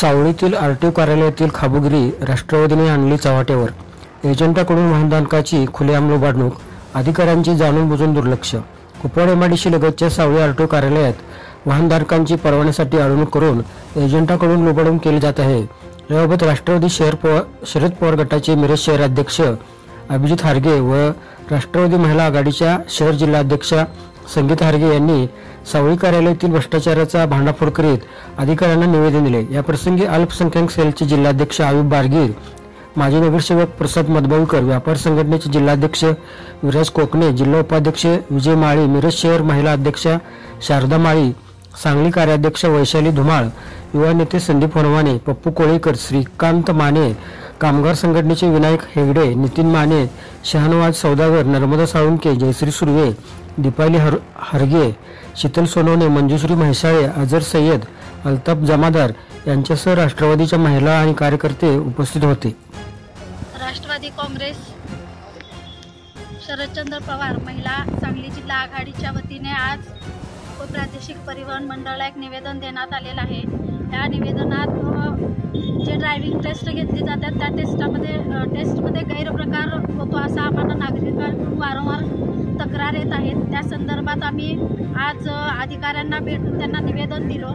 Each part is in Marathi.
सावळीतील आरटीओ कार्यालयातील खाबुगिरी राष्ट्रवादीने आणली चव्हाट्यावर. एजंटाकडून वाहनधारकाची खुलेआम लुबाडणूक, अधिकाऱ्यांची जाणून बुजून दुर्लक्ष. कुपवाड एमआयडीसी लगतच्या सावळी आरटीओ कार्यालयात वाहनधारकांची परवान्यासाठी अडवणूक करून एजंटाकडून लुबाडणूक केली जात आहे. याबाबत राष्ट्रवादी शरद पवार गटाचे मिरज शहराध्यक्ष अभिजित हारगे व राष्ट्रवादी महिला आघाडीच्या शहर जिल्हाध्यक्षा संगीता हारगे यांनी सावळी कार्यालयातील भ्रष्टाचाराचा भांडाफोड करीत अधिकाऱ्यांना निवेदन दिले. याप्रसंगी अल्पसंख्याक सेलचे जिल्हाध्यक्ष आयुब बारगीर, माजी नगरसेवक प्रसाद मदबावकर, व्यापार संघटनेचे जिल्हाध्यक्ष विराज कोकणे, जिल्हा उपाध्यक्ष विजय माळी, मिरज शहर महिला अध्यक्षा शारदा माळी, सांगली कार्याध्यक्ष वैशाली धुमाळ, युवा नेते संदीप होनवाने, पप्पू कोळेकर, श्रीकांत माने, कामगार संघटनेचे विनायक हेगडे, नितीन माने, शहानवाज सौदागर, नर्मदा साळुंके, जयश्री सुर्वे, दीपाली हरगे, शीतल सोनवणे, मंजुश्री म्हैसाळे, अजर सय्यद, अल्ताफ जमादार यांच्यासह राष्ट्रवादीच्या महिला आणि कार्यकर्ते उपस्थित होते. राष्ट्रवादी काँग्रेस शरदचंद्र पवार महिला सांगली जिल्हा आघाडीच्या वतीने आज प्रादेशिक परिवहन मंडळाला एक निवेदन देण्यात आलेलं आहे. या निवेदनात जे ड्रायव्हिंग टेस्ट घेतली जातात त्या टेस्टमध्ये गैरप्रकार होतो असा आम्हाला नागरिकांकडून वारंवार तक्रार येत आहेत. त्या संदर्भात आम्ही आज अधिकाऱ्यांना भेटून त्यांना निवेदन दिलं.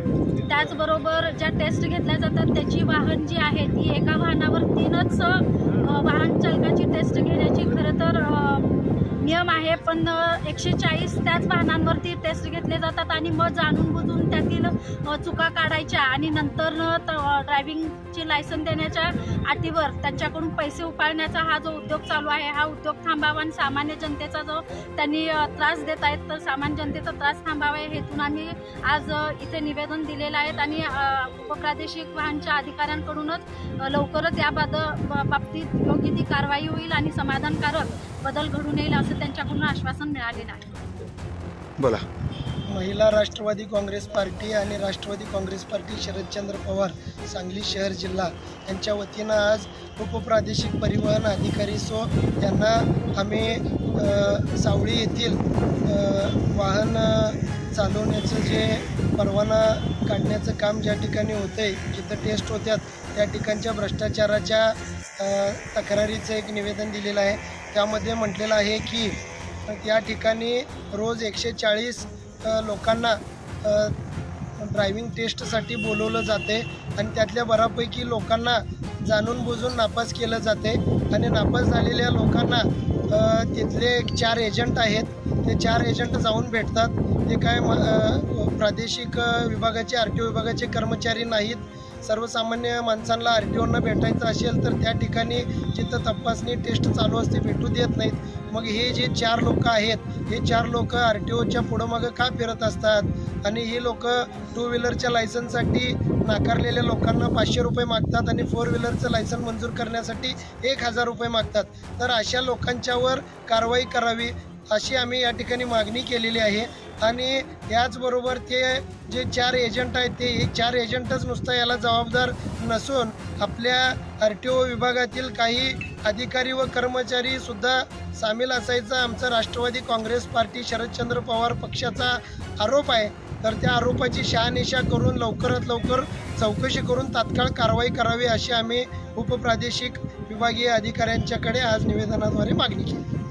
त्याचबरोबर ज्या टेस्ट घेतल्या जातात त्याची वाहन जी आहे ती एका वाहनावर 3च वाहन चालकाची टेस्ट घेण्याची खरं तर नियम आहे, पण 140 त्याच वाहनांवरती टेस्ट घेतले जातात आणि मग जाणून बुजून त्यातील चुका काढायच्या आणि नंतर ड्रायव्हिंगची लायसन देण्याच्या अटीवर त्यांच्याकडून पैसे उपाळण्याचा हा जो उद्योग चालू आहे हा उद्योग थांबावा आणि सामान्य जनतेचा जो त्यांनी त्रास देत आहेत तर सामान्य जनतेचा त्रास थांबावा या हेतून आम्ही आज इथे निवेदन दिलेलं आहे आणि उपप्रादेशिक वाहनच्या अधिकाऱ्यांकडूनच लवकरच या बाबतीत योग्य ती कारवाई होईल आणि समाधानकारक बदल घडून येईल असं त्यांच्याकडून आश्वासन मिळालेलं आहे. बोला. महिला राष्ट्रवादी काँग्रेस पार्टी आणि राष्ट्रवादी काँग्रेस पार्टी शरदचंद्र पवार सांगली शहर जिल्हा यांच्या वतीनं आज उपप्रादेशिक परिवहन अधिकारी यांना आम्ही सावळी येथील वाहन चालवण्याचं जे परवाना काढण्याचं काम ज्या ठिकाणी होतं आहे, जिथं टेस्ट होत्यात त्या ठिकाणच्या भ्रष्टाचाराच्या तक्रारीचं एक निवेदन दिलेलं आहे. त्यामध्ये म्हटलेलं आहे की त्या ठिकाणी रोज 140 लोकांना ड्रायव्हिंग टेस्टसाठी बोलवलं जाते आणि त्यातल्या बऱ्यापैकी लोकांना जाणून बुजून नापास केलं जाते आणि नापास झालेल्या लोकांना तिथले 4 एजंट आहेत, ते 4 एजंट जाऊन भेटतात. ते काय प्रादेशिक विभागाचे RTO विभागाचे कर्मचारी नाहीत. सर्वसामान्य माणसांना RTOंना भेटायचं असेल तर त्या ठिकाणी जिथं तपासणी टेस्ट चालू असते भेटू देत नाहीत. मग हे जे 4 लोक आहेत हे 4 लोक RTOच्या पुढं मागं का फिरत असतात आणि हे लोक 2 व्हीलरच्या लायसनसाठी नाकारलेल्या लोकांना 500 रुपये मागतात आणि 4 व्हीलरचं लायसन मंजूर करण्यासाठी 1000 रुपये मागतात. तर अशा लोकांच्यावर कारवाई करावी अशी आम्ही या ठिकाणी मागणी केलेली आहे. आणि याचबरोबर ते जे 4 एजंट आहेत ते 4 एजंटच नुसतं याला जबाबदार नसून आपल्या RTO विभागातील काही अधिकारी व कर्मचारीसुद्धा सामील असायचा आमचा राष्ट्रवादी काँग्रेस पार्टी शरदचंद्र पवार पक्षाचा आरोप आहे. तर त्या आरोपाची शहानिशा करून लवकरात लवकर चौकशी करून तात्काळ कारवाई करावी अशी आम्ही उपप्रादेशिक विभागीय अधिकाऱ्यांच्याकडे आज निवेदनाद्वारे मागणी केली.